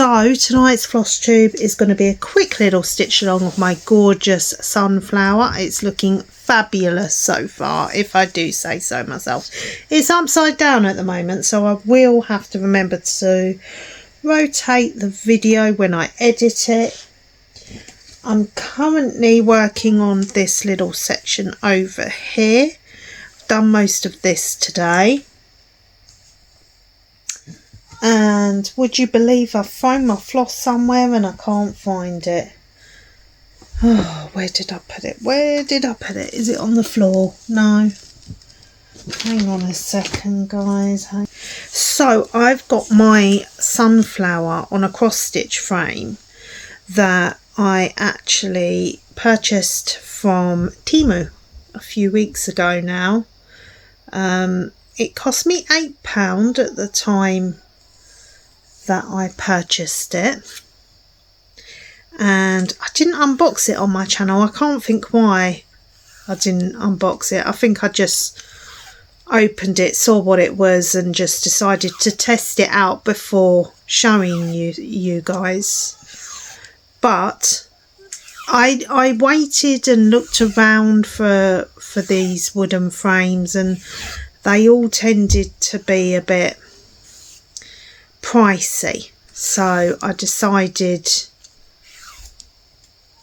So tonight's floss tube is going to be a quick little stitch along of my gorgeous sunflower. It's looking fabulous so far, if I do say so myself. It's upside down at the moment, so I will have to remember to rotate the video when I edit it. I'm currently working on this little section over here. I've done most of this today. And would you believe I've thrown my floss somewhere and I can't find it? Oh, where did I put it? Where did I put it? Is it on the floor? No. Hang on a second, guys. So I've got my sunflower on a cross stitch frame that I actually purchased from Temu a few weeks ago now. It cost me £8 at the time that I purchased it, and I didn't unbox it on my channel. I can't think why I didn't unbox it. I think I just opened it, saw what it was, and just decided to test it out before showing you guys. But I waited and looked around for these wooden frames, and they all tended to be a bit pricey, so I decided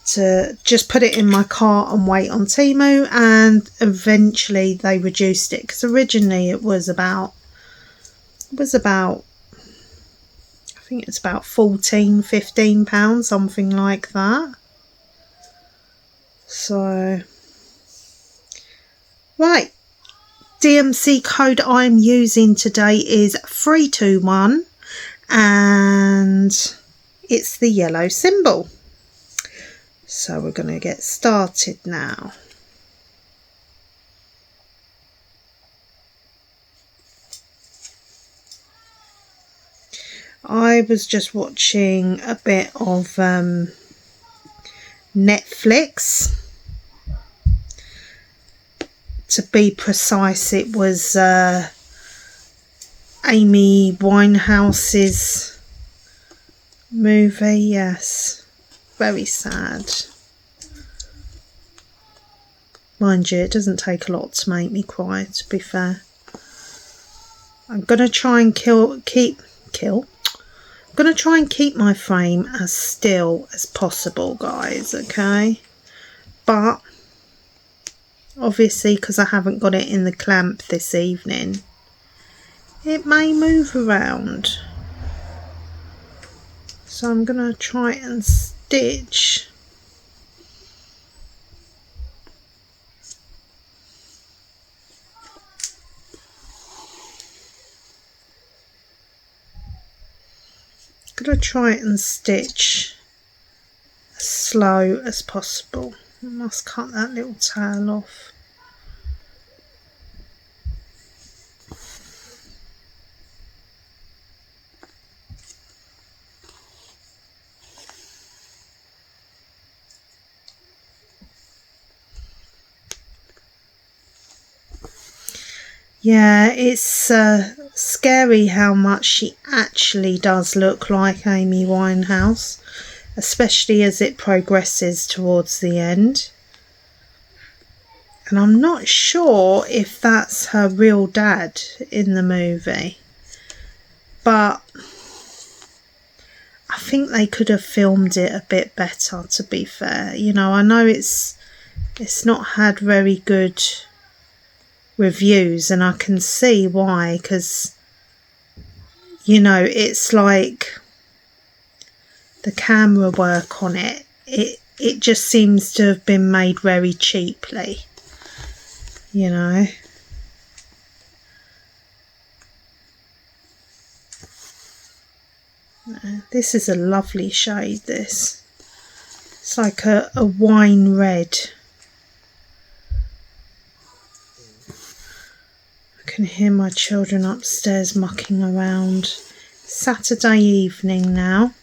to just put it in my cart and wait on Temu, and eventually they reduced it, because originally it was about I think it's about £14–15, something like that. So right, DMC code I'm using today is 321, and it's the yellow symbol. So we're going to get started now. I was just watching a bit of Netflix. To be precise, it was Amy Winehouse's movie. Yes, very sad. Mind you, it doesn't take a lot to make me cry, to be fair. I'm gonna try and keep my frame as still as possible, guys, okay? But obviously, because I haven't got it in the clamp this evening, it may move around. So I'm going to try and stitch. As slow as possible. I must cut that little tail off. Yeah, it's scary how much she actually does look like Amy Winehouse, especially as it progresses towards the end. And I'm not sure if that's her real dad in the movie, but I think they could have filmed it a bit better, to be fair. You know, I know it's not had very good reviews, and I can see why, because, you know, it's like the camera work on it just seems to have been made very cheaply, you know. This is a lovely shade, this. It's like a wine red. I can hear my children upstairs mucking around. Saturday evening now.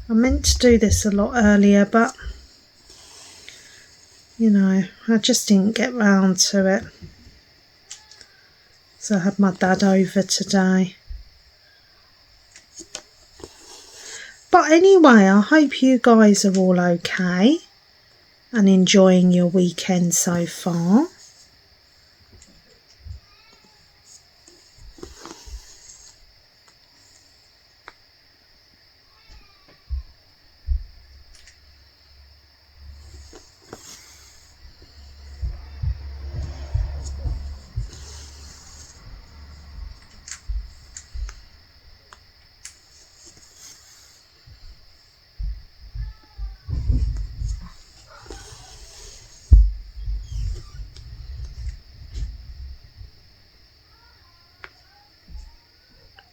I meant to do this a lot earlier, but you know, I just didn't get round to it. So I had my dad over today. But anyway, I hope you guys are all okay and enjoying your weekend so far.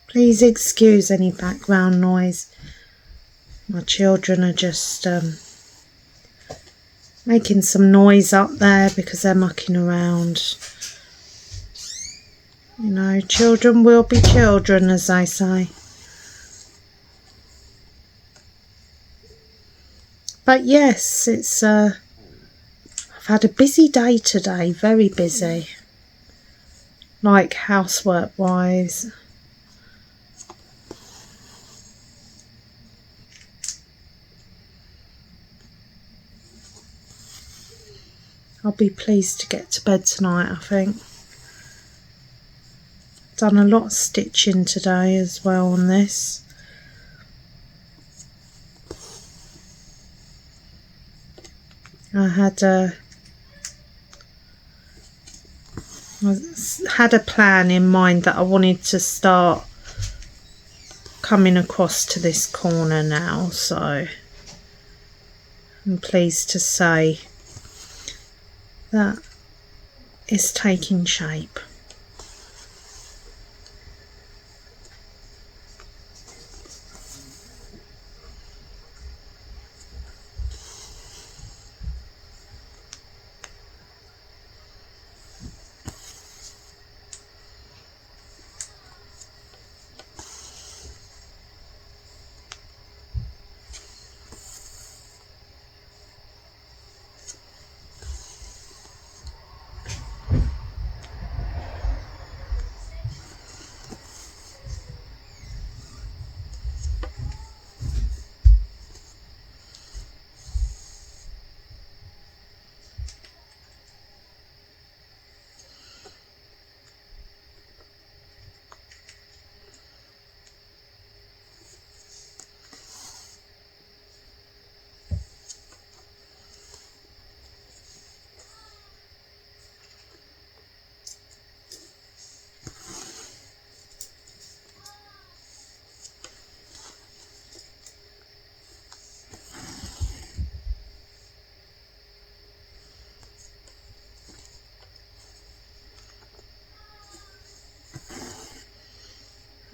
Please excuse any background noise. My children are just making some noise up there because they're mucking around. You know, children will be children, as they say. But yes, it's I've had a busy day today, very busy. Like housework wise. I'll be pleased to get to bed tonight, I think. Done a lot of stitching today as well on this. I had a plan in mind that I wanted to start coming across to this corner now, so I'm pleased to say that it's taking shape.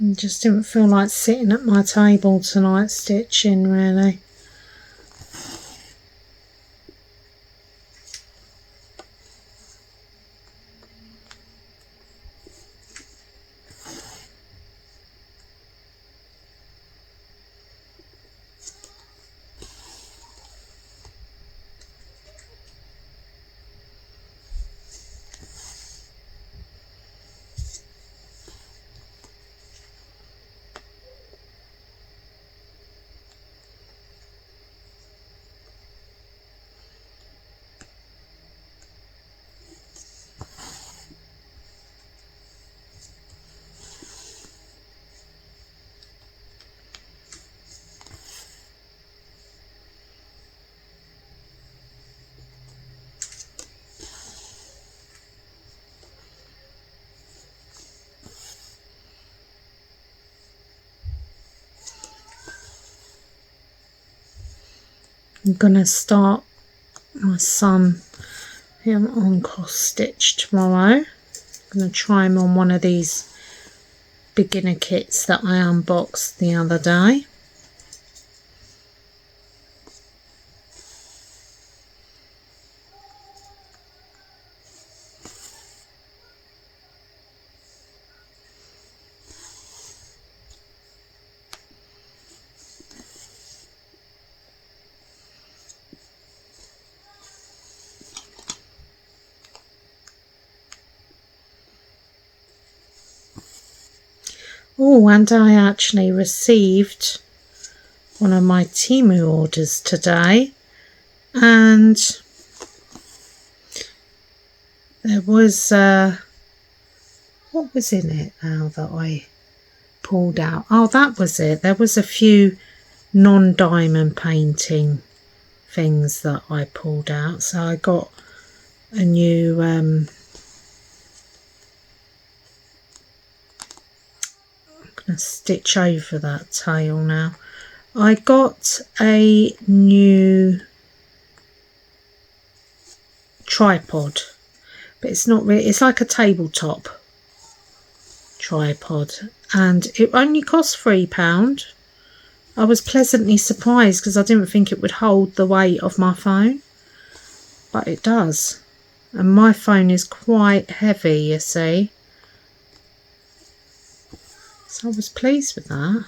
I just didn't feel like sitting at my table tonight stitching, really. I'm gonna start my son him on cross stitch tomorrow. I'm gonna try him on one of these beginner kits that I unboxed the other day. Oh, and I actually received one of my Temu orders today, and there was what was in it now that I pulled out? Oh, that was it. There was a few non-diamond painting things that I pulled out, so I got a new I'm gonna stitch over that tail now. I got a new tripod, but it's not really, it's like a tabletop tripod, and it only cost £3. I was pleasantly surprised because I didn't think it would hold the weight of my phone, but it does, and my phone is quite heavy, you see, so I was pleased with that.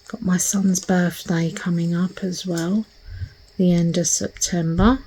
Got my son's birthday coming up as well, the end of September.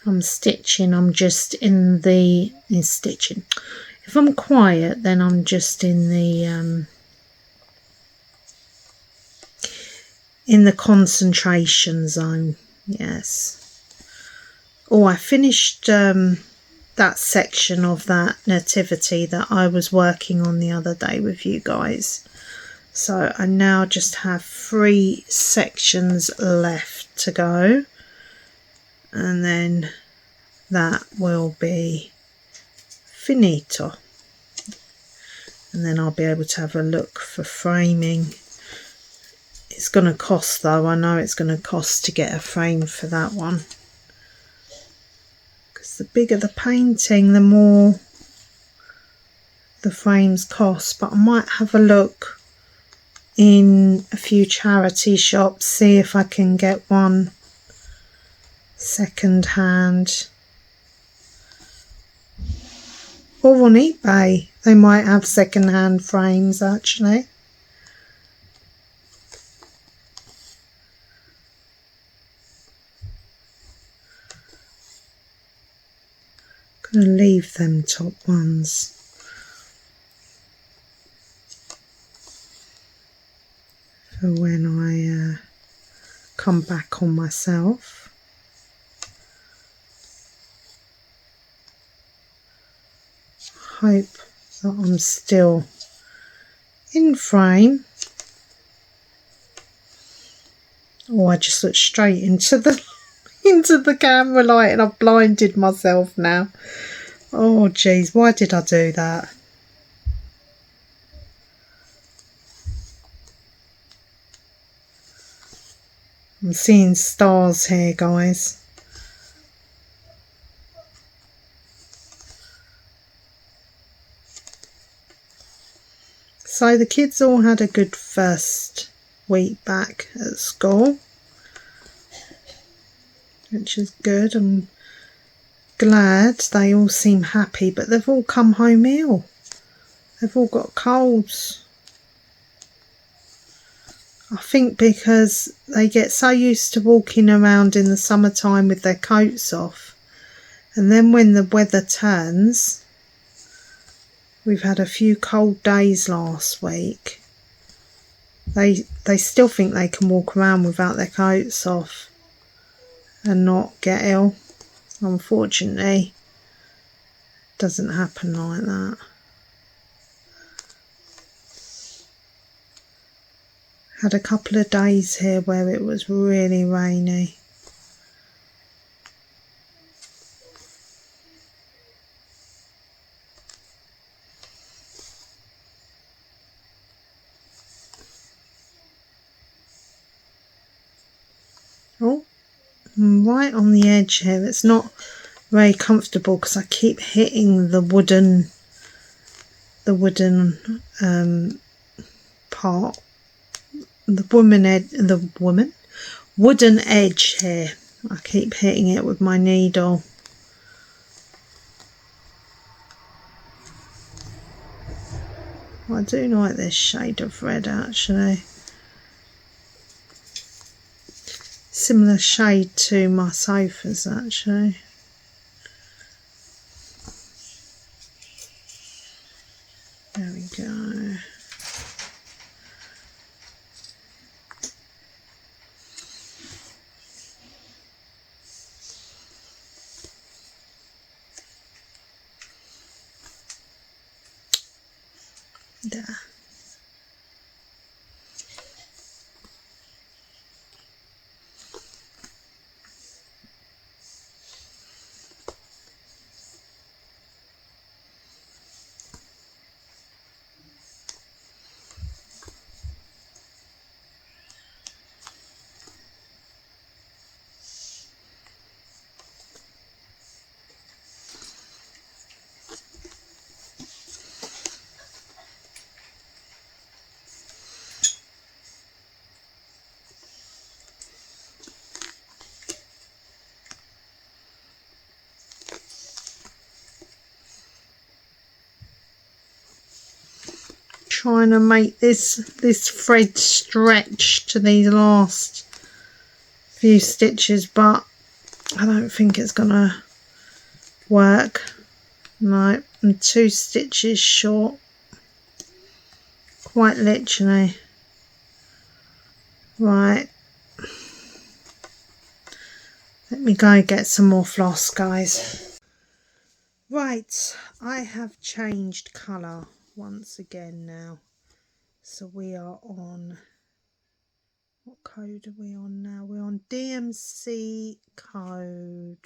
I'm stitching, I'm just in the stitching. If I'm quiet, then I'm just in the concentration zone. Yes. Oh, I finished that section of that nativity that I was working on the other day with you guys. So I now just have 3 sections left to go, and then that will be finito, and then I'll be able to have a look for framing. It's going to cost though, I know it's going to cost to get a frame for that one, because the bigger the painting, the more the frames cost. But I might have a look in a few charity shops, see if I can get one second hand, or on eBay. They might have second hand frames actually. I'm going to leave them top ones. For when I come back on myself. Hope that I'm still in frame. Oh, I just looked straight into the into the camera light and I've blinded myself now. Oh geez, why did I do that? I'm seeing stars here, guys. So the kids all had a good first week back at school, which is good. I'm glad they all seem happy, but they've all come home ill. They've all got colds. I think because they get so used to walking around in the summertime with their coats off, and then when the weather turns, we've had a few cold days last week, they still think they can walk around without their coats off and not get ill. Unfortunately, it doesn't happen like that. Had a couple of days here where it was really rainy. Oh, I'm right on the edge here. It's not very comfortable because I keep hitting the wooden part, the wooden edge here. I keep hitting it with my needle. I do like this shade of red actually. Similar shade to my sofas actually. There we go. There. Trying to make this thread stretch to these last few stitches, but I don't think it's gonna work. No, I'm 2 stitches short, quite literally. Right, let me go get some more floss, guys. Right, I have changed colour once again now. So we are on, what code are we on now? We're on DMC code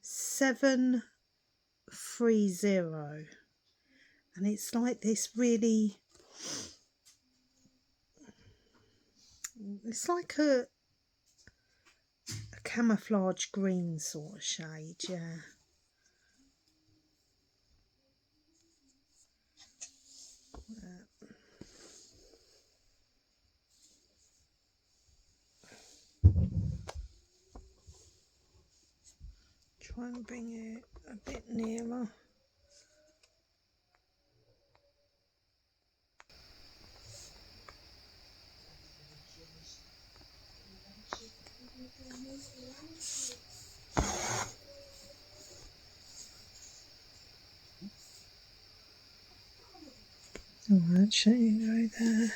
730. And it's like this really, it's like a camouflage green sort of shade, yeah. Try and bring it a bit nearer. Oh, actually, go there.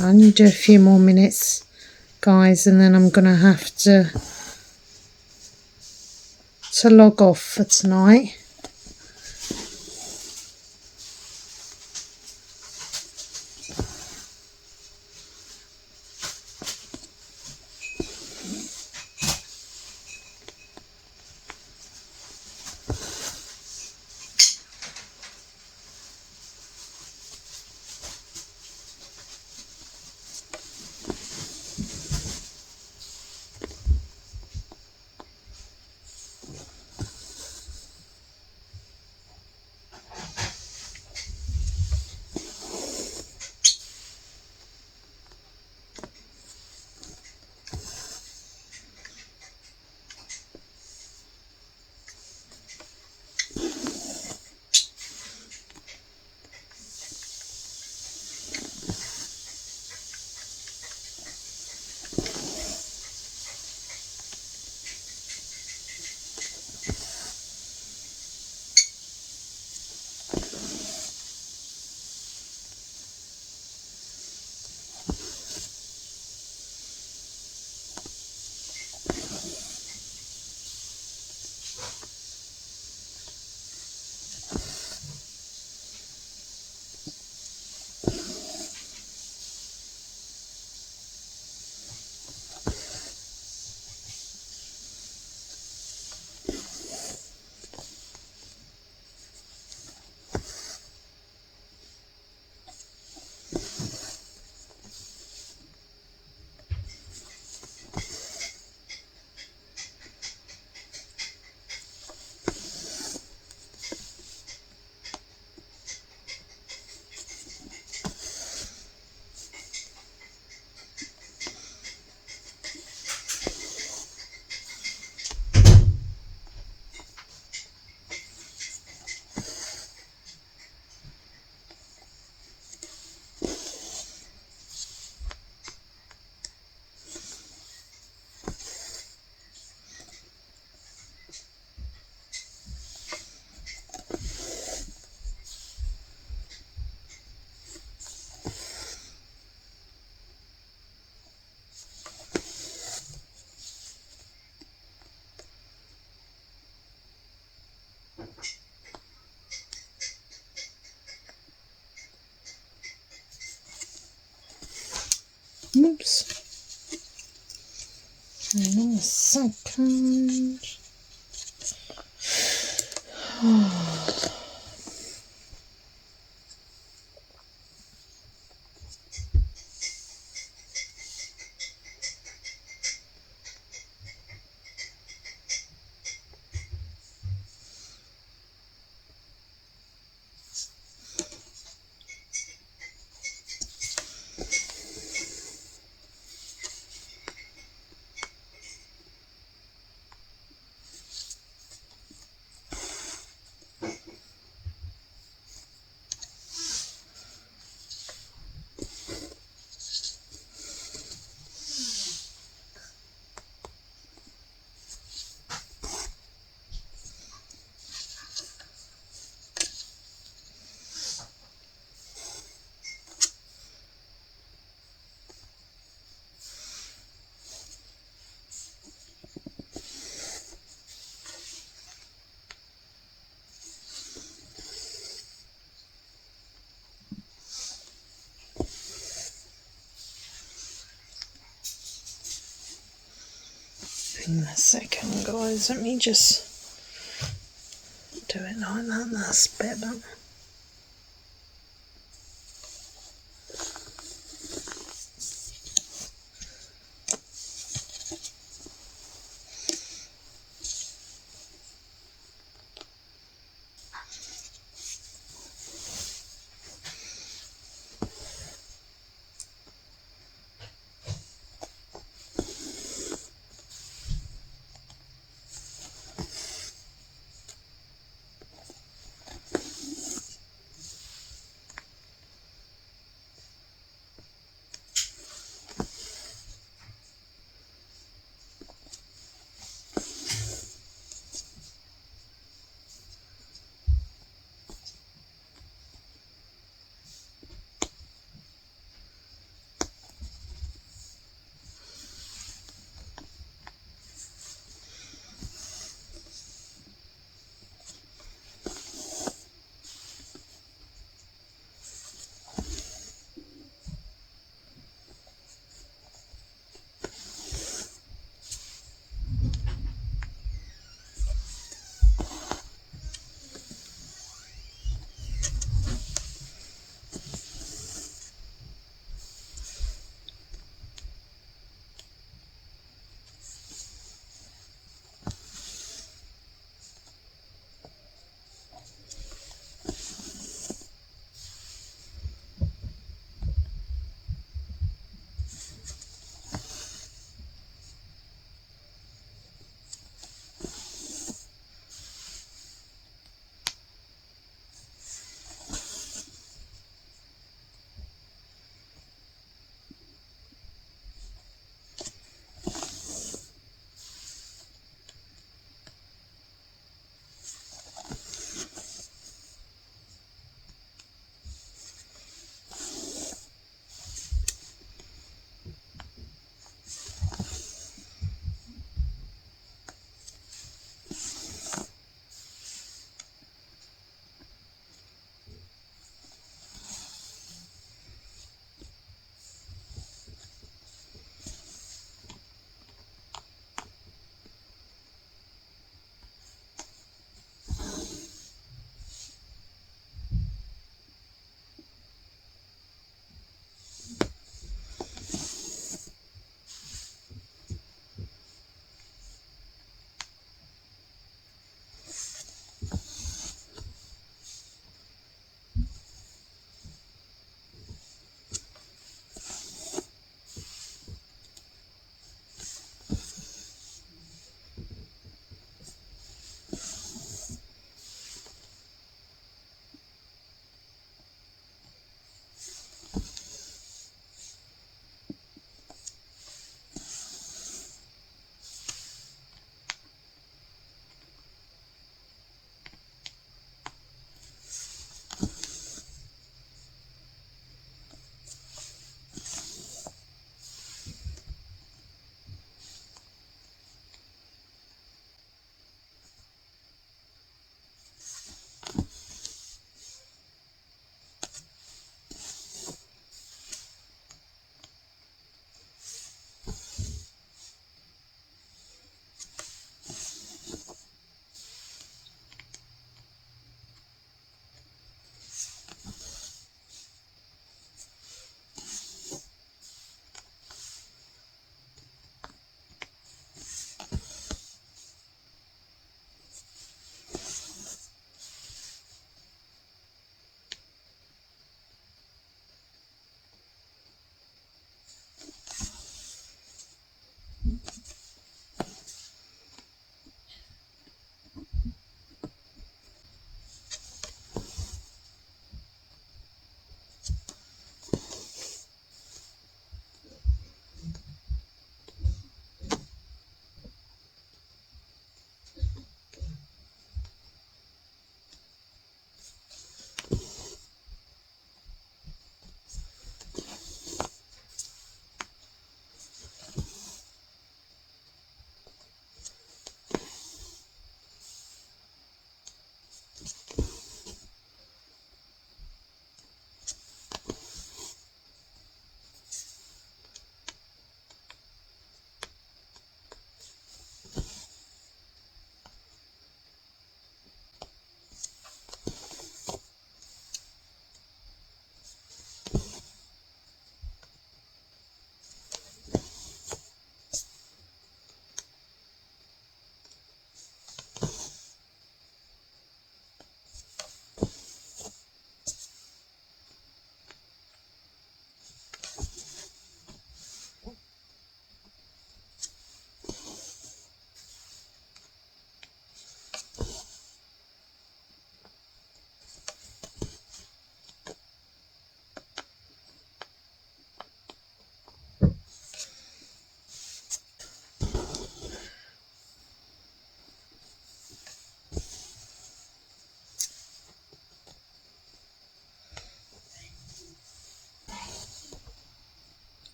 I only do a few more minutes, guys, and then I'm going to have to log off for tonight. Oops. Hang on a second. Hang on a second, guys. Let me just do it like that. That's better.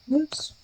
Whoops.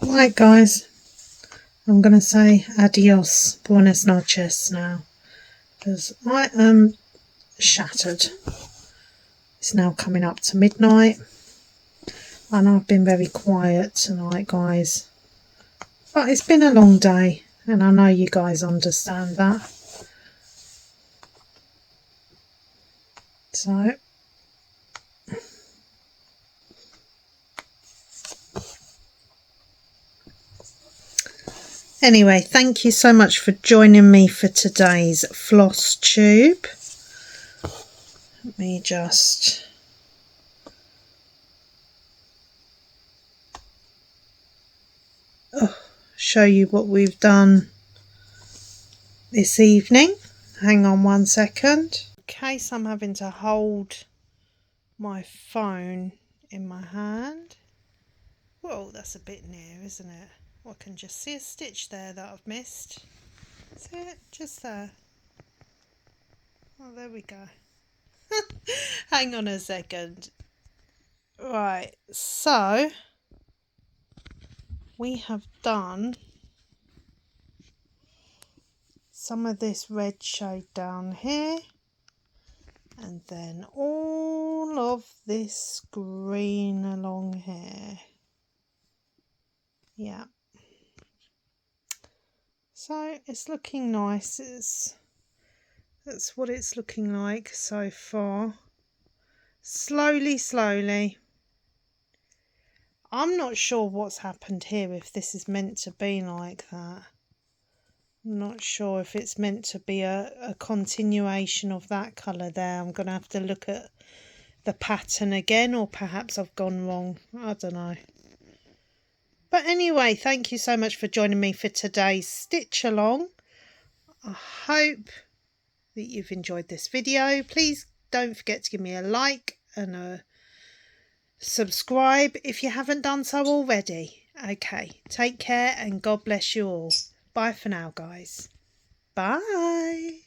Right guys, I'm going to say adios, buenas noches now, because I am shattered. It's now coming up to midnight and I've been very quiet tonight guys, but it's been a long day and I know you guys understand that. So anyway, thank you so much for joining me for today's Flosstube. Let me just show you what we've done this evening. Hang on one second. In case I'm having to hold my phone in my hand. Whoa, that's a bit near, isn't it? I can just see a stitch there that I've missed. See it? Just there. Oh, there we go. Hang on a second. Right, so we have done some of this red shade down here and then all of this green along here. Yeah, so it's looking nice. That's what it's looking like so far. Slowly. I'm not sure what's happened here, if this is meant to be like that. I'm not sure if it's meant to be a continuation of that colour there. I'm going to have to look at the pattern again, or perhaps I've gone wrong. I don't know. But anyway, thank you so much for joining me for today's stitch along. I hope that you've enjoyed this video. Please don't forget to give me a like and a subscribe if you haven't done so already. Okay, take care and God bless you all. Bye for now guys. Bye.